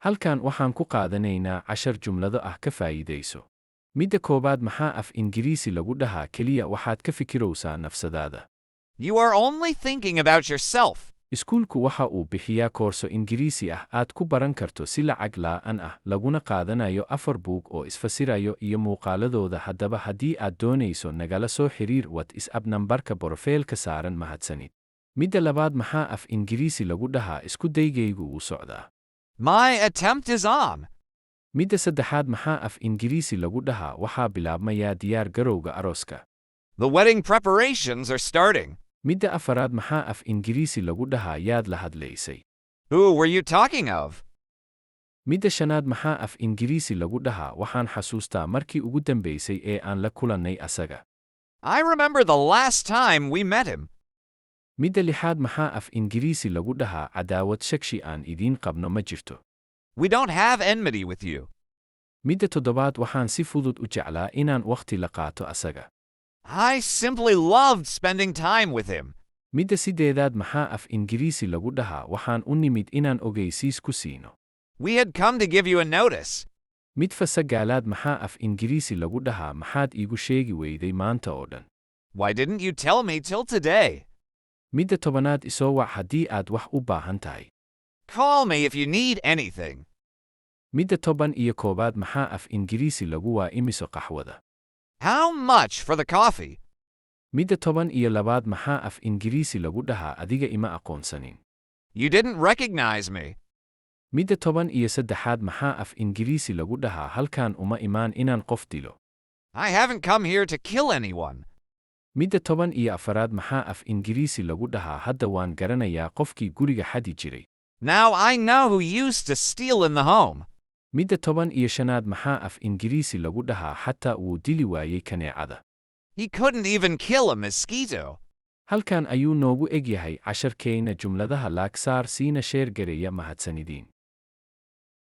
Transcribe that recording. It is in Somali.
Halkan waxaan ku qaadanaynaa 10 jumlado ah ka faa'iidayso. Midda koowaad maxaa af Ingiriisi lagu dhahaa keliya waxaad ka fikirowsaa nafsadaada. You are only thinking about yourself. Iskuulku waxa uu bixiyaa koorso Ingiriisi ah aad ku baran karto si lacag la'aan ah laguna qaadanayo 4 buug oo isfasirayo iyo muuqaaladooda. Haddaba haddii aad doonayso nagala soo xiriir WhatsApp nambarka borofiilka saaran. Mahadsanid. Midda labaad maxaa af Ingiriisi lagu dhahaa isku daygaygu wuu socdaa. My attempt is on. Midda saddexaad maxaa af Ingiriisi lagu dhahaa waxaa bilaabmaya diyaar garowga arooska. The wedding preparations are starting. Midda afaraad maxaa af Ingiriisi lagu dhahaa yaad la hadlaysay. Who were you talking of? Midda shanaad maxaa af Ingiriisi lagu dhahaa waxaan xasuustaa markii ugu dambaysay ee aan la kulannay asaga. I remember the last time we met him. Midda lixaad maxaa af Ingiriisi lagu dhahaa cadaawad shakshi aan idiin qabno ma jirto. We don't have enmity with you. Midda toddobaad waxaan si fudud u jeclaa inaan wakhti la qaato asaga. I simply loved spending time with him. Midda sideedaad maxaa af Ingiriisi lagu dhahaa waxaan u nimid inaan ogeysiis ku siino. We had come to give you a notice. Midfa sagaalaad maxaa af Ingiriisi lagu dhahaa maxaad iigu sheegi weyday maanta oo dhan. Why didn't you tell me till today? Midda tobanaad isoo wac haddii aad wax u baahan tahay. Call me if you need anything. Midda toban iyo koowaad maxaa af Ingiriisi lagu waa imiso qaxwada. How much for the coffee? Midda toban iyo labaad maxaa af Ingiriisi lagu dhahaa adiga ima aqoonsanin. You didn't recognize me. Midda toban iyo saddexaad maxaa af Ingiriisi lagu dhahaa halkaan uma imaan inaan qof dilo. I haven't come here to kill anyone. Midda toban iyo afaraad maxaa af Ingiriisi lagu dhahaa hadda waan garanayaa qofkii guriga xadi jiray. Now I know who used to steal in the home. Midda toban iyo shanaad maxaa af Ingiriisi lagu dhahaa xataa wuu dili waayey kaneecada. He couldn't even kill a mosquito. Halkan ayuu noogu eg yahay casharkeenna jumladaha laag saar siina sheer gareeya. Mahadsanidiin.